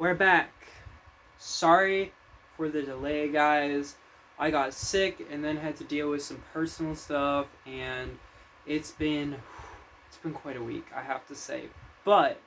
We're back. Sorry for the delay, guys. I got sick and then had to deal with some personal stuff, and it's been quite a week, I have to say. But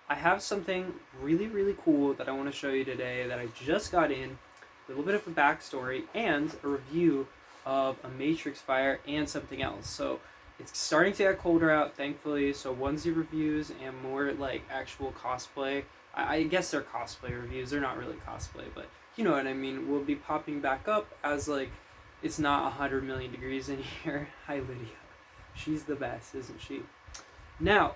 I have something really cool that I want to show you today that I just got in, a little bit of a backstory and a review of a matrixfire and something else. So it's starting to get colder out, thankfully, so onesie reviews and more like actual cosplay. I guess they're cosplay reviews. They're not really cosplay, but you know what I mean. Will be popping back up as like it's not 100 million degrees in here. Hi, Lydia. She's the best, isn't she? Now,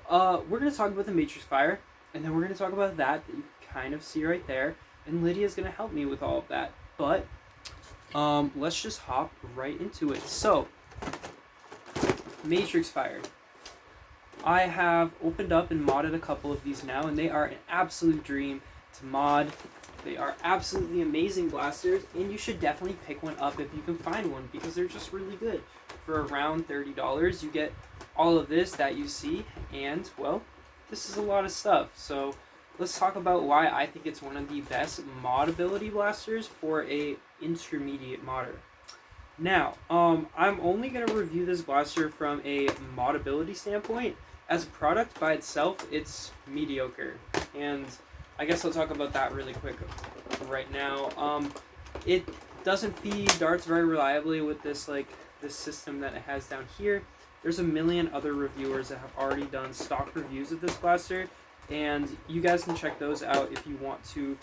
we're going to talk about the matrixfire, and then we're going to talk about that you kind of see right there, and Lydia's going to help me with all of that. But let's just hop right into it. So, matrixfire. I have opened up and modded a couple of these now, and they are an absolute dream to mod. They are absolutely amazing blasters, and you should definitely pick one up if you can find one, because they're just really good. For around $30, you get all of this that you see, and, well, this is a lot of stuff. So let's talk about why I think it's one of the best modability blasters for a intermediate modder. Now, I'm only going to review this blaster from a modability standpoint. As a product by itself, it's mediocre, and I guess I'll talk about that really quick right now. It doesn't feed darts very reliably with this system that it has down here. There's a million other reviewers that have already done stock reviews of this blaster, and you guys can check those out if you want to,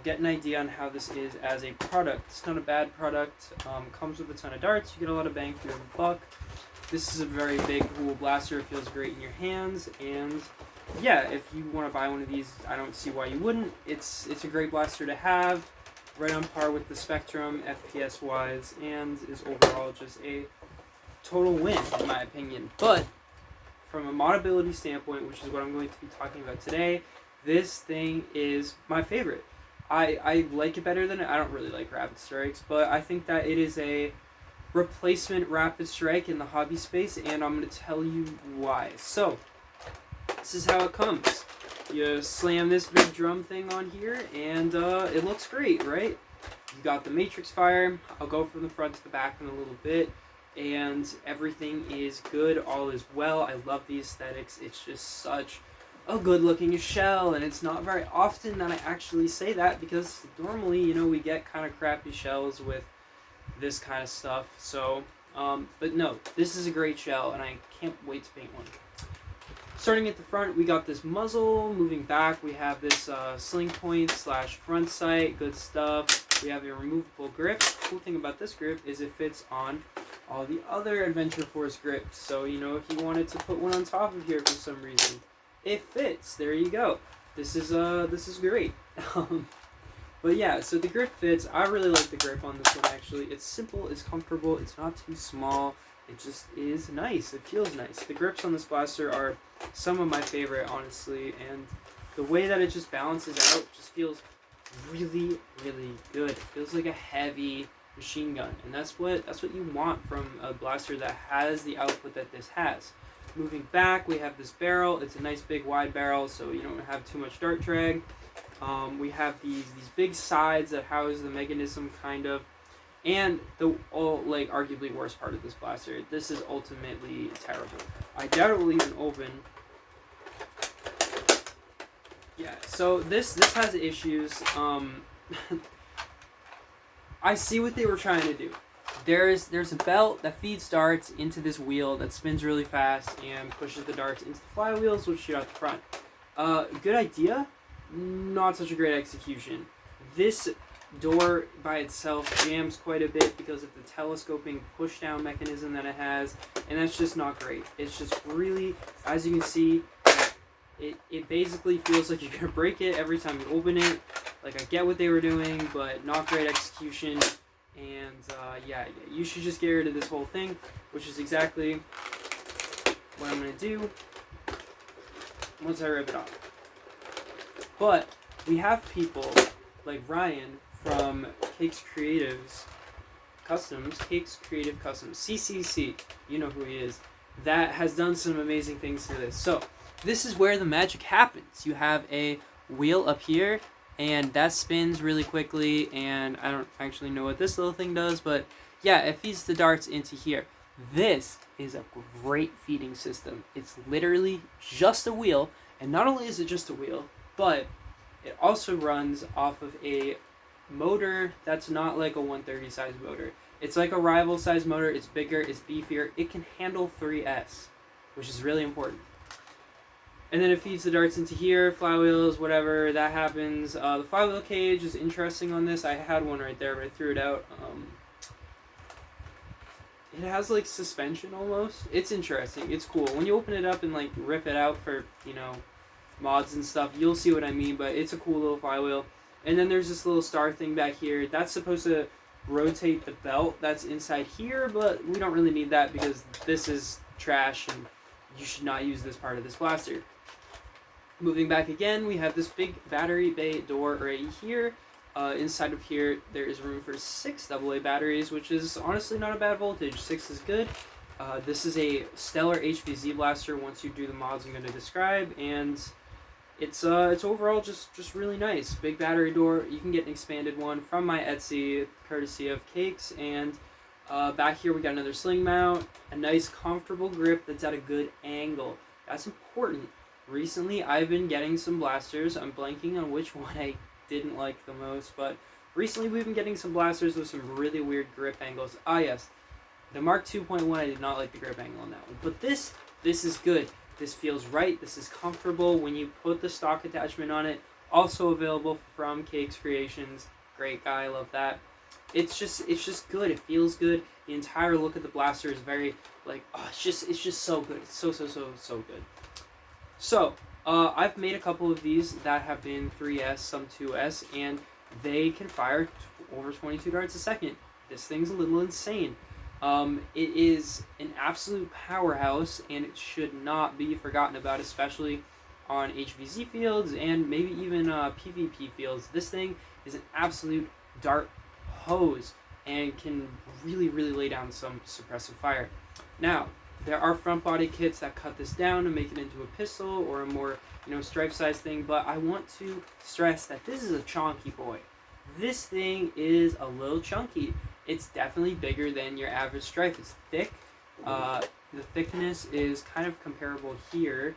get an idea on how this is as a product. It's not a bad product. Comes with a ton of darts. You get a lot of bang for your buck. This is a very big, cool blaster. It feels great in your hands, and yeah, if you want to buy one of these, I don't see why you wouldn't. It's a great blaster to have, right on par with the Spectrum FPS wise, and is overall just a total win in my opinion. But from a modability standpoint, which is what I'm going to be talking about today, this thing is my favorite. I like it better than I don't really like Rapid Strikes, but I think that it is a replacement Rapid Strike in the hobby space, and I'm going to tell you why. So, this is how it comes. You slam this big drum thing on here, and it looks great, right? You got the matrixfire. I'll go from the front to the back in a little bit, and everything is good. All is well. I love the aesthetics. It's just such a good-looking shell, and it's not very often that I actually say that, because normally, we get kind of crappy shells with this kind of stuff. So, but no, this is a great shell, and I can't wait to paint one. Starting at the front, we got this muzzle. Moving back, we have this sling point / front sight. Good stuff. We have a removable grip. The cool thing about this grip is it fits on all the other Adventure Force grips. So, if you wanted to put one on top of here for some reason, it fits. There you go. This is great. But yeah, so the grip fits. I really like the grip on this one, actually. It's simple, it's comfortable, it's not too small. It just is nice. It feels nice. The grips on this blaster are some of my favorite, honestly, and the way that it just balances out just feels really good. It feels like a heavy machine gun, and that's what you want from a blaster that has the output that this has. Moving back, we have this barrel. It's a nice big wide barrel, so you don't have too much dart drag. We have these big sides that house the mechanism, kind of. And the arguably worst part of this blaster, this is ultimately terrible. I doubt it will even open. Yeah, so this has issues. I see what they were trying to do. There's a belt that feeds darts into this wheel that spins really fast and pushes the darts into the flywheels, which shoot out the front. Good idea, not such a great execution. This door by itself jams quite a bit because of the telescoping push-down mechanism that it has, and that's just not great. It's just really, as you can see, it basically feels like you're going to break it every time you open it. Like, I get what they were doing, but not great execution. And yeah, you should just get rid of this whole thing, which is exactly what I'm going to do once I rip it off. But we have people like Ryan from Cakes Creative Customs, CCC, you know who he is, that has done some amazing things to this. So, this is where the magic happens. You have a wheel up here, and that spins really quickly, and I don't actually know what this little thing does, but yeah, it feeds the darts into here. This is a great feeding system. It's literally just a wheel, and not only is it just a wheel, but it also runs off of a motor that's not like a 130 size motor. It's like a rival size motor. It's bigger, it's beefier. It can handle 3S, which is really important. And then it feeds the darts into here, flywheels, whatever, that happens. The flywheel cage is interesting on this. I had one right there, but I threw it out. It has like suspension almost. It's interesting. It's cool. When you open it up and like rip it out for, mods and stuff, you'll see what I mean, but it's a cool little flywheel. And then there's this little star thing back here. That's supposed to rotate the belt that's inside here, but we don't really need that because this is trash and you should not use this part of this blaster. Moving back again, we have this big battery bay door right here. Inside of here, there is room for 6 AA batteries, which is honestly not a bad voltage. 6 is good. This is a stellar HVZ blaster once you do the mods I'm going to describe, and it's overall just really nice. Big battery door. You can get an expanded one from my Etsy, courtesy of Cakes. And back here we got another sling mount, a nice comfortable grip that's at a good angle. That's important. Recently I've been getting some blasters. I'm blanking on which one I didn't like the most, but recently we've been getting some blasters with some really weird grip angles. Ah yes, the Mark 2.1, I did not like the grip angle on that one, but this is good. This feels right. This is comfortable when you put the stock attachment on it. Also available from Cakes Creations. Great guy, love that. It's just good. It feels good. The entire look of the blaster is very like, it's just so good. It's so good. So I've made a couple of these that have been 3S, some 2S, and they can fire over 22 darts a second. This thing's a little insane. It is an absolute powerhouse, and it should not be forgotten about, especially on HVZ fields and maybe even PvP fields. This thing is an absolute dart hose and can really lay down some suppressive fire. Now, there are front body kits that cut this down and make it into a pistol or a more, stripe size thing, but I want to stress that this is a chonky boy. This thing is a little chunky. It's definitely bigger than your average stripe. It's thick. The thickness is kind of comparable here.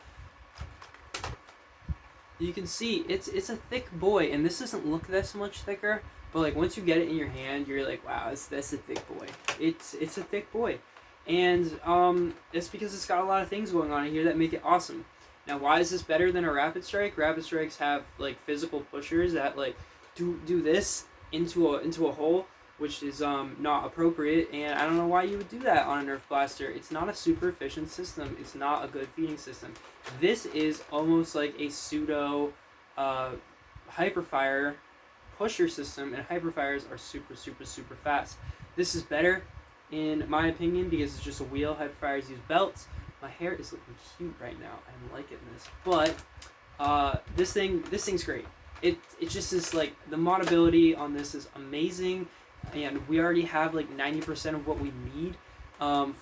You can see it's a thick boy, and this doesn't look this much thicker, but like once you get it in your hand, you're like, wow, that's a thick boy. It's a thick boy. And it's because it's got a lot of things going on in here that make it awesome. Now, why is this better than a Rapid Strike? Rapid Strikes have like physical pushers that like do this into a hole, which is not appropriate, and I don't know why you would do that on a Nerf blaster. It's not a super efficient system. It's not a good feeding system. This is almost like a pseudo hyperfire pusher system, and hyperfires are super fast. This is better in my opinion because it's just a wheel. Hyperfires use belts. My hair is looking cute right now. I'm liking this, but this thing's great. It just is like the modability on this is amazing, and we already have like 90% of what we need.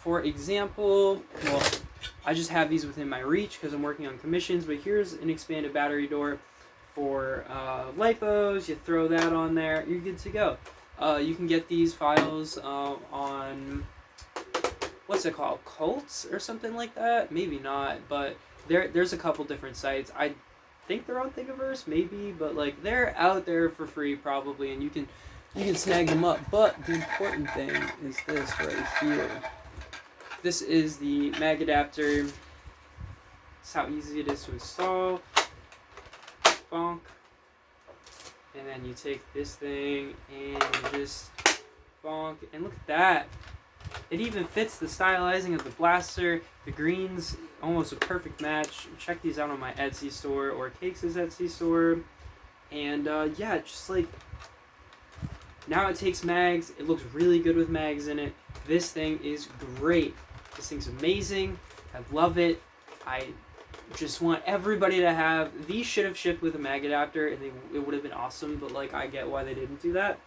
For example, well, I just have these within my reach because I'm working on commissions, but here's an expanded battery door for lipos. You throw that on there, you're good to go. You can get these files on, what's it called, Cults or something like that? Maybe not, but there's a couple different sites. I think they're on Thingiverse, maybe, but like they're out there for free probably, and you can snag them up. But the important thing is this right here. This is the mag adapter. This is how easy it is to install. Bonk. And then you take this thing and you just bonk, and look at that. It even fits the stylizing of the blaster. The green's almost a perfect match. Check these out on my Etsy store or Cakes' Etsy store. And yeah, just like, now it takes mags. It looks really good with mags in it. This thing is great. This thing's amazing. I love it. I just want everybody to have. These should have shipped with a mag adapter, and it would have been awesome, but like I get why they didn't do that.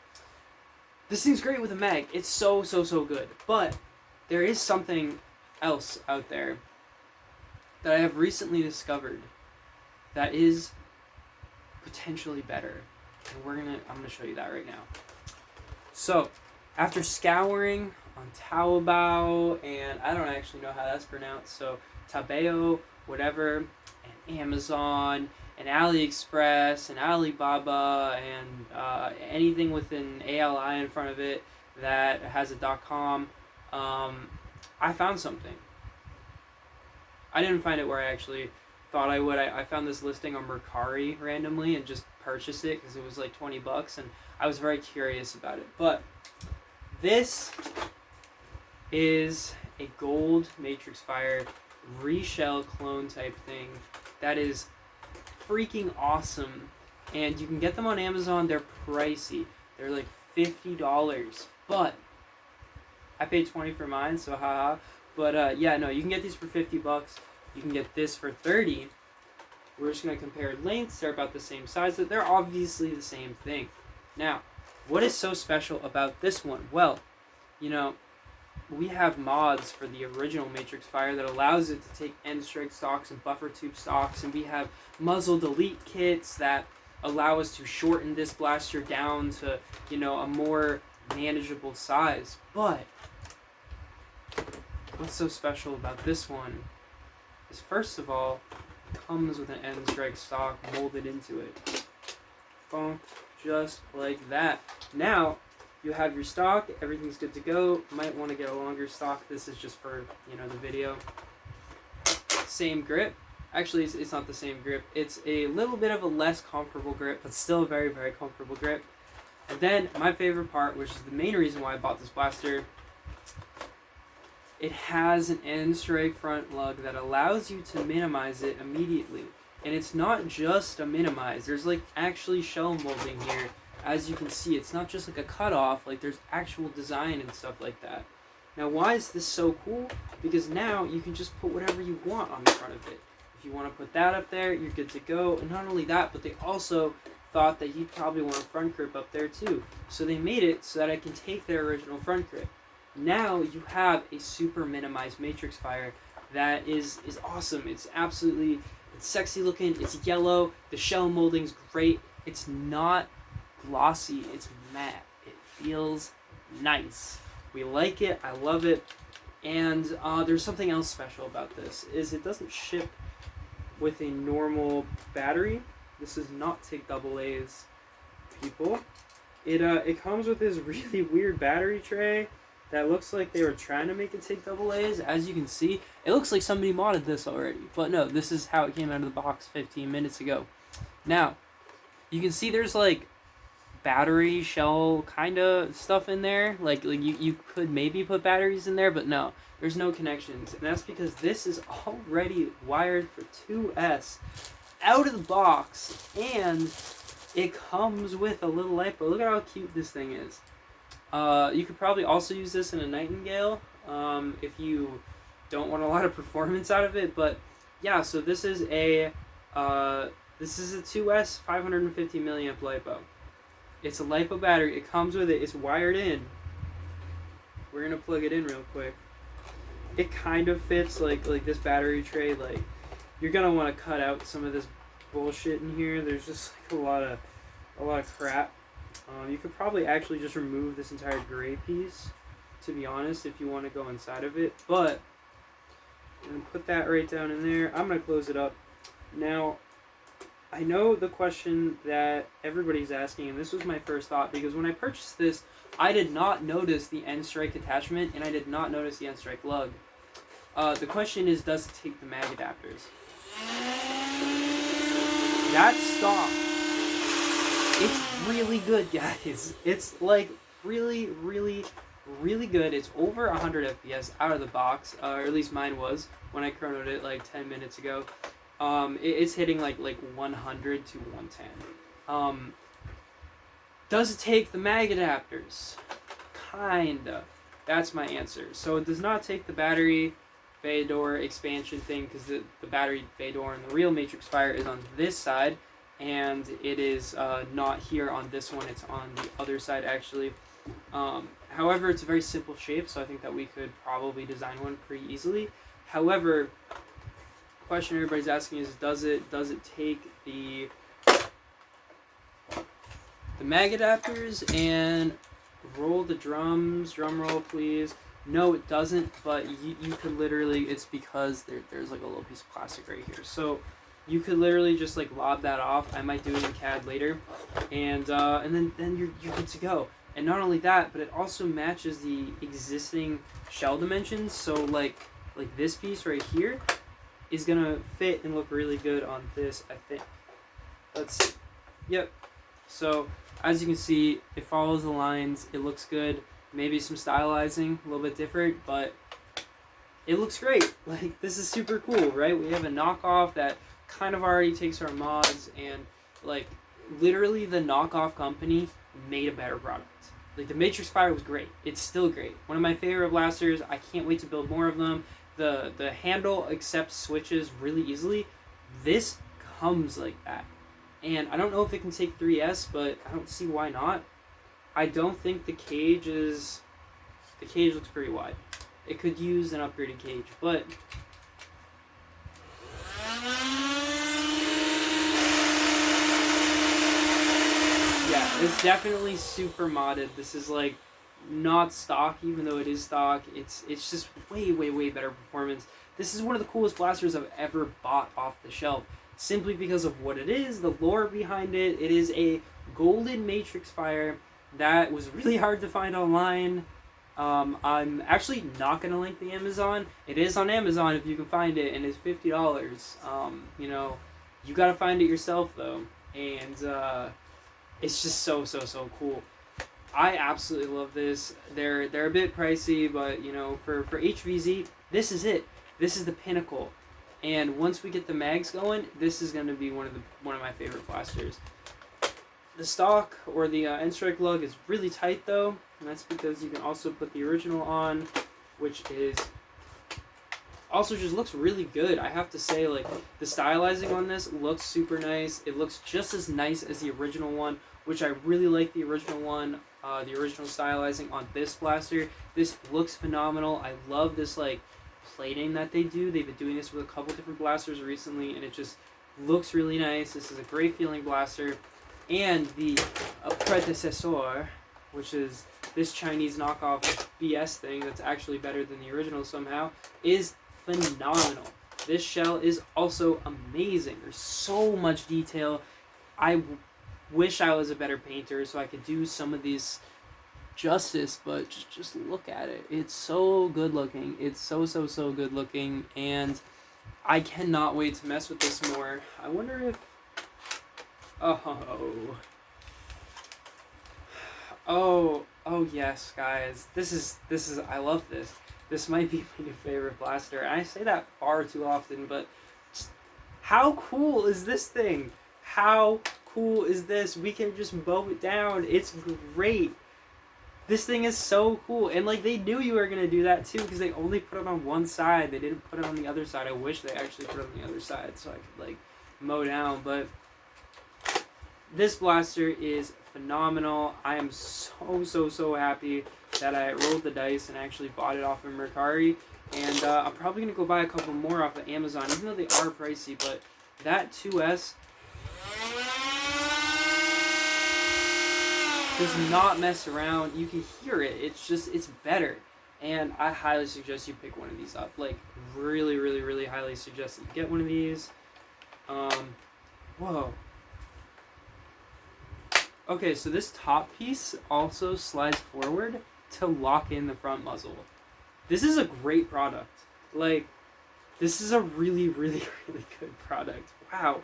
This thing's great with a mag. It's so good. But there is something else out there that I have recently discovered that is potentially better. And I'm gonna show you that right now. So, after scouring on Taobao, and I don't actually know how that's pronounced, so Taobao, whatever, and Amazon, and AliExpress, and Alibaba, and anything with an ALI in front of it that has a .com, I found something. I didn't find it where I actually thought I would. I found this listing on Mercari randomly and just purchased it because it was like $20, and I was very curious about it. But this is a gold matrixfire reshell clone type thing that is freaking awesome, and you can get them on Amazon. They're pricey. They're like $50, but I paid $20 for mine, so haha. But yeah, no, you can get these for $50. You can get this for $30. We're just gonna compare lengths. They're about the same size. They're obviously the same thing. Now, what is so special about this one? Well, you know, we have mods for the original matrixfire that allows it to take end strike stocks and buffer tube stocks, and we have muzzle delete kits that allow us to shorten this blaster down to, you know, a more manageable size. But what's so special about this one is, first of all, it comes with an end strike stock molded into it. Boom, just like that. Now, you have your stock, everything's good to go. Might want to get a longer stock. This is just for, you know, the video. Same grip. Actually, it's not the same grip. It's a little bit of a less comfortable grip, but still a very, very comfortable grip. And then my favorite part, which is the main reason why I bought this blaster, it has an end strike front lug that allows you to minimize it immediately. And it's not just a minimize. There's like actually shell molding here. As you can see, it's not just like a cutoff, like there's actual design and stuff like that. Now, why is this so cool? Because now you can just put whatever you want on the front of it. If you want to put that up there, you're good to go. And not only that, but they also thought that you'd probably want a front grip up there too. So they made it so that I can take their original front grip. Now you have a super minimized matrixfire that is awesome. It's absolutely, it's sexy looking, it's yellow, the shell molding's great. It's not glossy, it's matte. It feels nice. We like it, I love it. And there's something else special about this, is it doesn't ship with a normal battery. This is not TIG AA's, people. It comes with this really weird battery tray that looks like they were trying to make it TIG AA's. As you can see, it looks like somebody modded this already. But no, this is how it came out of the box 15 minutes ago. Now, you can see there's like battery shell kind of stuff in there. Like you could maybe put batteries in there, but no, there's no connections. And that's because this is already wired for 2S out of the box, and it comes with a little lipo. Look at how cute this thing is. You could probably also use this in a Nightingale if you don't want a lot of performance out of it. But yeah, so this is a 2S 550 milliamp lipo. It's a lipo battery. It comes with it. It's wired in. We're gonna plug it in real quick. It kind of fits like this battery tray. Like, you're gonna want to cut out some of this bullshit in here. There's just like a lot of crap. You could probably actually just remove this entire gray piece, to be honest, if you want to go inside of it. But I'm gonna put that right down in there. I'm gonna close it up. Now, I know the question that everybody's asking, and this was my first thought, because when I purchased this, I did not notice the end strike attachment, and I did not notice the end strike lug. The question is, does it take the mag adapters? That stock, it's really good, guys. It's like really, really, really good. It's over 100 FPS out of the box, or at least mine was when I chronoed it like 10 minutes ago. It's hitting like 100 to 110. Does it take the mag adapters? Kinda. That's my answer. So it does not take the battery bay door expansion thing, because the battery bay door in the real matrixfire is on this side, and it is not here on this one. It's on the other side, actually. However, it's a very simple shape, so I think that we could probably design one pretty easily. However, question everybody's asking is, does it take the the mag adapters and roll the drums. Drum roll, please. No, it doesn't, but you could literally, it's because there's like a little piece of plastic right here. So you could literally just like lob that off. I might do it in CAD later. And then you're good to go. And not only that, but it also matches the existing shell dimensions. So like this piece right here is gonna fit and look really good on this, I think. Let's see. Yep. So as you can see, it follows the lines. It looks good. Maybe some stylizing, a little bit different, but it looks great. Like, this is super cool, right? We have a knockoff that kind of already takes our mods, and like literally the knockoff company made a better product. Like, the matrixfire was great. It's still great. One of my favorite blasters. I can't wait to build more of them. The handle accepts switches really easily. This comes like that. And I don't know if it can take 3S, but I don't see why not. I don't think the cage is... The cage looks pretty wide. It could use an upgraded cage, but... Yeah, it's definitely super modded. This is like not stock, even though it is stock. It's just way better performance. This is one of the coolest blasters I've ever bought off the shelf, simply because of what it is, the lore behind it. It is a golden matrixfire that was really hard to find online. I'm actually not going to link the Amazon. It is on Amazon if you can find it, and it's $50. You know, you got to find it yourself though, and it's just so cool. I absolutely love this. They're a bit pricey, but you know, for HVZ, this is it. This is the pinnacle. And once we get the mags going, this is going to be one of my favorite blasters. The stock or the end strike lug is really tight though, and that's because you can also put the original on, which is also just looks really good. I have to say, like, the stylizing on this looks super nice. It looks just as nice as the original one, which I really like the original one. The original stylizing on this blaster. This looks phenomenal. I love this like plating that they do. They've been doing this with a couple different blasters recently, and it just looks really nice. This is a great feeling blaster. And the predecessor, which is this Chinese knockoff BS thing that's actually better than the original somehow, is phenomenal. This shell is also amazing. There's so much detail. I wish I was a better painter so I could do some of these justice, but just look at it. It's so good looking. It's so good looking, and I cannot wait to mess with this more. I wonder if... Oh yes, guys. This is I love this. This might be my new favorite blaster. And I say that far too often, but how cool is this thing? How cool is this? We can just mow it down. It's great. This thing is so cool. And like, they knew you were going to do that too, because they only put it on one side. They didn't put it on the other side. I wish they actually put it on the other side so I could like mow down, but this blaster is phenomenal. I am so happy that I rolled the dice and actually bought it off of Mercari. And I'm probably going to go buy a couple more off of Amazon, even though they are pricey. But that 2S does not mess around. You can hear it. It's better. And I highly suggest you pick one of these up. Like, really highly suggest that you get one of these. Whoa. Okay, so this top piece also slides forward to lock in the front muzzle. This is a great product. Like, this is a really good product. Wow.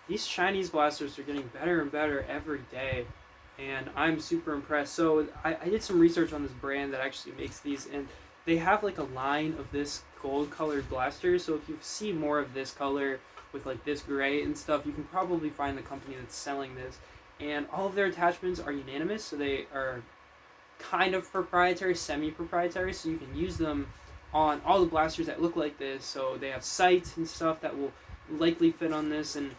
These Chinese blasters are getting better and better every day, and I'm super impressed. So I did some research on this brand that actually makes these, and they have like a line of this gold colored blaster. So if you see more of this color with like this gray and stuff, you can probably find the company that's selling this. And all of their attachments are unanimous, so they are kind of proprietary, semi-proprietary, so you can use them on all the blasters that look like this. So they have sights and stuff that will likely fit on this, and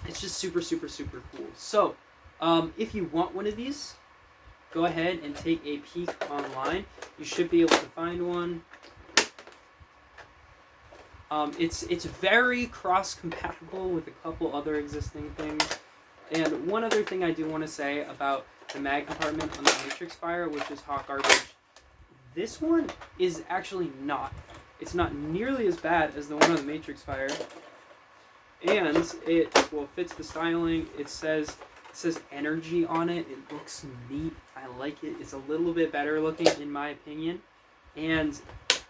it's just super cool. So if you want one of these, go ahead and take a peek online. You should be able to find one. It's very cross-compatible with a couple other existing things. And one other thing I do want to say about the mag compartment on the matrixfire, which is hot garbage, this one is actually not. It's not nearly as bad as the one on the matrixfire, and it fits the styling. It says energy on it. It looks neat. I like it. It's a little bit better looking in my opinion, and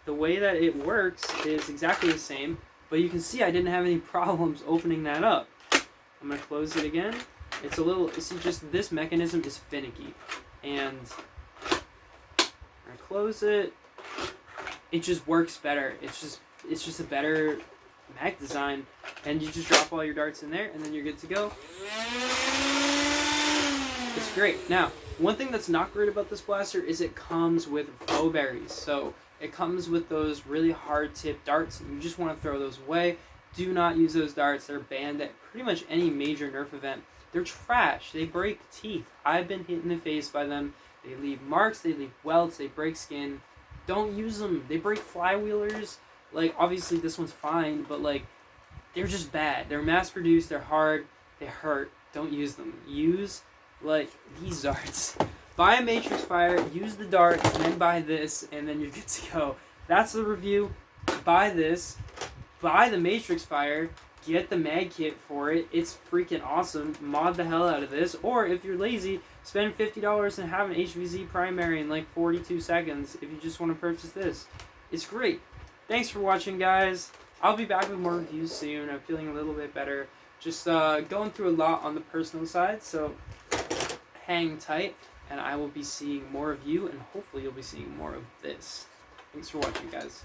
the way that it works is exactly the same. But you can see I didn't have any problems opening that up. I'm gonna close it again. It's a little. See, just this mechanism is finicky, and I close it. It just works better. It's just a better mag design, and you just drop all your darts in there, and then you're good to go. It's great. Now, one thing that's not great about this blaster is it comes with bowberries. So it comes with those really hard tip darts, and you just want to throw those away. Do not use those darts. They're banned at pretty much any major Nerf event. They're trash. They break teeth. I've been hit in the face by them. They leave marks. They leave welts. They break skin. Don't use them. They break flywheelers. Like, obviously this one's fine, but like, they're just bad. They're mass produced. They're hard. They hurt. Don't use them. Use like these darts. Buy a matrixfire. Use the darts, and then buy this, and then you're good to go. That's the review. Buy this. Buy the matrixfire. Get the mag kit for it. It's freaking awesome. Mod the hell out of this. Or if you're lazy, spend $50 and have an HVZ primary in like 42 seconds if you just want to purchase this. It's great. Thanks for watching, guys. I'll be back with more reviews soon. I'm feeling a little bit better. Just going through a lot on the personal side, so hang tight, and I will be seeing more of you, and hopefully you'll be seeing more of this. Thanks for watching, guys.